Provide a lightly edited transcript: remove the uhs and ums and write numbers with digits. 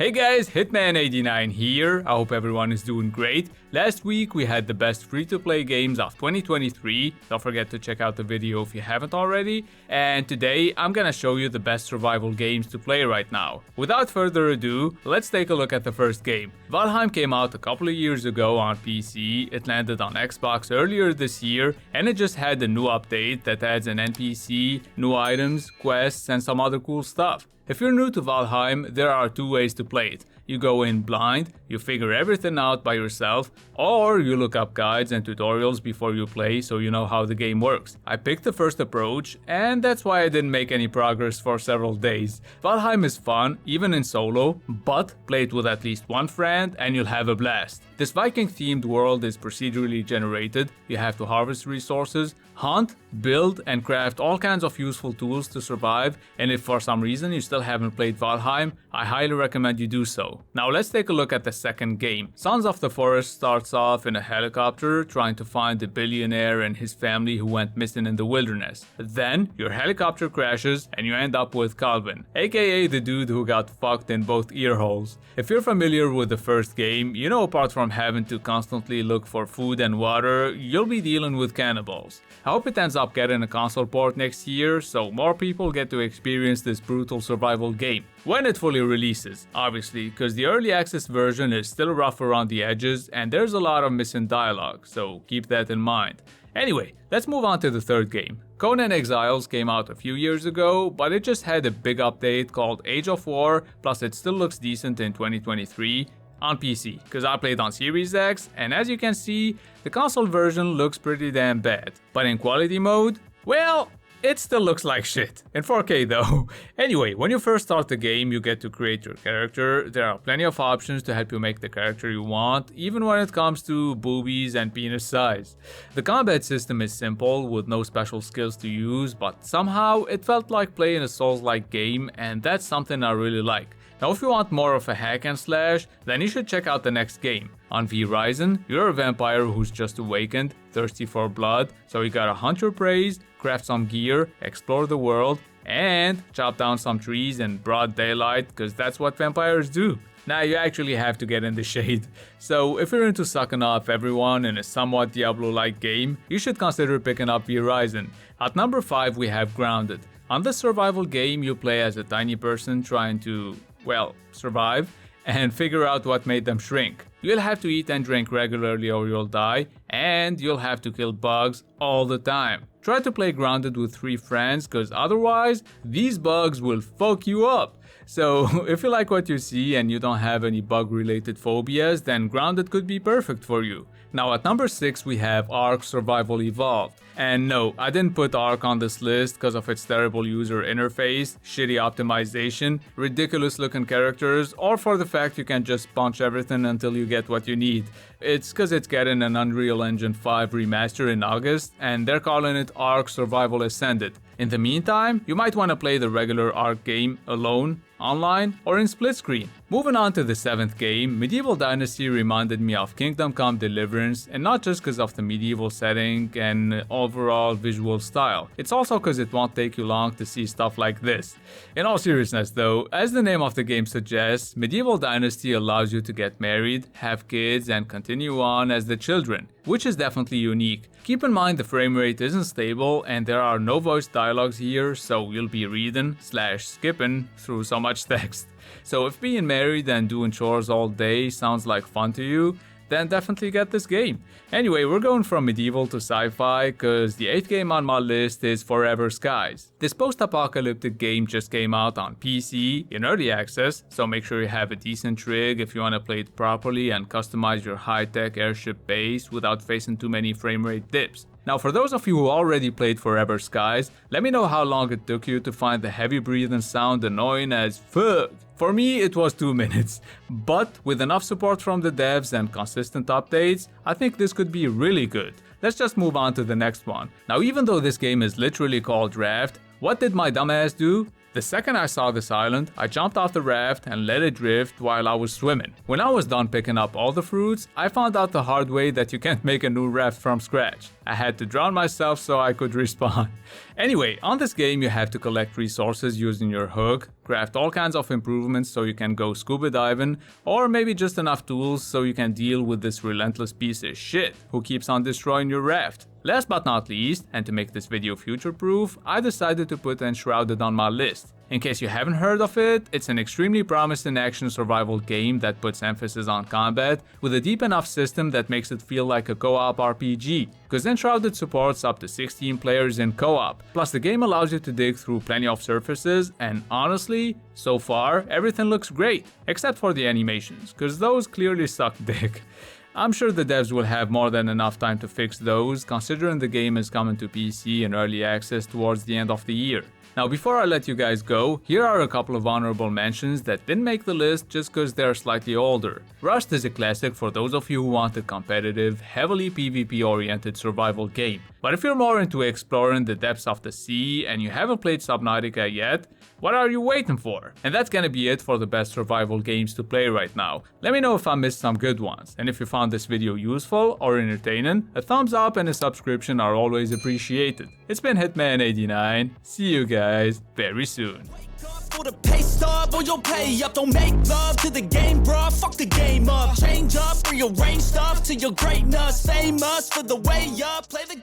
Hey guys, Hitman89 here. I hope everyone is doing great. Last week we had the best free-to-play games of 2023. Don't forget to check out the video if you haven't already. And today I'm gonna show you the best survival games to play right now. Without further ado, let's take a look at the first game. Valheim came out a couple of years ago on PC, it landed on Xbox earlier this year, and it just had a new update that adds an NPC, new items, quests, and some other cool stuff. If you're new to Valheim, there are two ways to play it. You go in blind, you figure everything out by yourself, or you look up guides and tutorials before you play so you know how the game works. I picked the first approach, and that's why I didn't make any progress for several days. Valheim is fun, even in solo, but play it with at least one friend and you'll have a blast. This Viking-themed world is procedurally generated. You have to harvest resources, hunt, build, and craft all kinds of useful tools to survive, and if for some reason you still haven't played Valheim, I highly recommend you do so. Now let's take a look at the second game. Sons of the Forest starts off in a helicopter trying to find the billionaire and his family who went missing in the wilderness. Then your helicopter crashes and you end up with Calvin, aka the dude who got fucked in both ear holes. If you're familiar with the first game, you know apart from having to constantly look for food and water, you'll be dealing with cannibals. I hope it ends up getting a console port next year so more people get to experience this brutal survival game. When it fully releases, obviously, because the early access version is still rough around the edges and there's a lot of missing dialogue, so keep that in mind. Anyway, let's move on to the third game. Conan Exiles came out a few years ago, but it just had a big update called Age of War, plus it still looks decent in 2023 on PC, because I played on Series X, and as you can see, the console version looks pretty damn bad. But in quality mode, well, it still looks like shit. In 4K though. Anyway, when you first start the game, you get to create your character. There are plenty of options to help you make the character you want, even when it comes to boobies and penis size. The combat system is simple, with no special skills to use, but somehow it felt like playing a Souls-like game, and that's something I really like. Now if you want more of a hack and slash, then you should check out the next game. On Horizon, you're a vampire who's just awakened, thirsty for blood, so you gotta hunt your prey, craft some gear, explore the world, and chop down some trees in broad daylight, cause that's what vampires do. Now you actually have to get in the shade. So if you're into sucking off everyone in a somewhat Diablo-like game, you should consider picking up Horizon. At number 5 we have Grounded. On this survival game you play as a tiny person trying to, well, survive and figure out what made them shrink. You'll have to eat and drink regularly or you'll die, and you'll have to kill bugs all the time. Try to play Grounded with 3 friends, cause otherwise these bugs will fuck you up. So if you like what you see and you don't have any bug related phobias, then Grounded could be perfect for you. Now at number 6 we have Ark Survival Evolved. And no, I didn't put Ark on this list because of its terrible user interface, shitty optimization, ridiculous looking characters, or for the fact you can just punch everything until you get what you need. It's because it's getting an Unreal Engine 5 remaster in August, and they're calling it Ark Survival Ascended. In the meantime, you might want to play the regular Ark game alone, online, or in split screen. Moving on to the 7th game, Medieval Dynasty reminded me of Kingdom Come Deliverance, and not just because of the medieval setting and overall visual style. It's also because it won't take you long to see stuff like this. In all seriousness though, as the name of the game suggests, Medieval Dynasty allows you to get married, have kids, and continue on as the children, which is definitely unique. Keep in mind the frame rate isn't stable and there are no voice dialogues here, so you'll be reading/skipping through so much text. So if being married and doing chores all day sounds like fun to you, then definitely get this game. Anyway, we're going from medieval to sci-fi cause the 8th game on my list is Forever Skies. This post-apocalyptic game just came out on PC in early access, so make sure you have a decent rig if you want to play it properly and customize your high-tech airship base without facing too many frame rate dips. Now for those of you who already played Forever Skies, let me know how long it took you to find the heavy breathing sound annoying as fuck. For me it was 2 minutes, but with enough support from the devs and consistent updates, I think this could be really good. Let's just move on to the next one. Now even though this game is literally called Raft, what did my dumbass do? The second I saw this island, I jumped off the raft and let it drift while I was swimming. When I was done picking up all the fruits, I found out the hard way that you can't make a new raft from scratch. I had to drown myself so I could respawn. Anyway, on this game you have to collect resources using your hook, craft all kinds of improvements so you can go scuba diving, or maybe just enough tools so you can deal with this relentless piece of shit who keeps on destroying your raft. Last but not least, and to make this video future-proof, I decided to put Enshrouded on my list. In case you haven't heard of it, it's an extremely promising action survival game that puts emphasis on combat, with a deep enough system that makes it feel like a co-op RPG, because Enshrouded supports up to 16 players in co-op. Plus the game allows you to dig through plenty of surfaces, and honestly, so far, everything looks great, except for the animations, because those clearly suck dick. I'm sure the devs will have more than enough time to fix those, considering the game is coming to PC in early access towards the end of the year. Now before I let you guys go, here are a couple of honorable mentions that didn't make the list just cause they're slightly older. Rust is a classic for those of you who want a competitive, heavily PvP oriented survival game. But if you're more into exploring the depths of the sea and you haven't played Subnautica yet, what are you waiting for? And that's gonna be it for the best survival games to play right now. Let me know if I missed some good ones, and if you found this video useful or entertaining, a thumbs up and a subscription are always appreciated. It's been Hitman89, see you guys very soon. For the pay stub or you'll pay up. Don't make love to the game, bruh. Fuck the game up. Change up, rearrange stuff to your greatness. Famous for the way up. Play the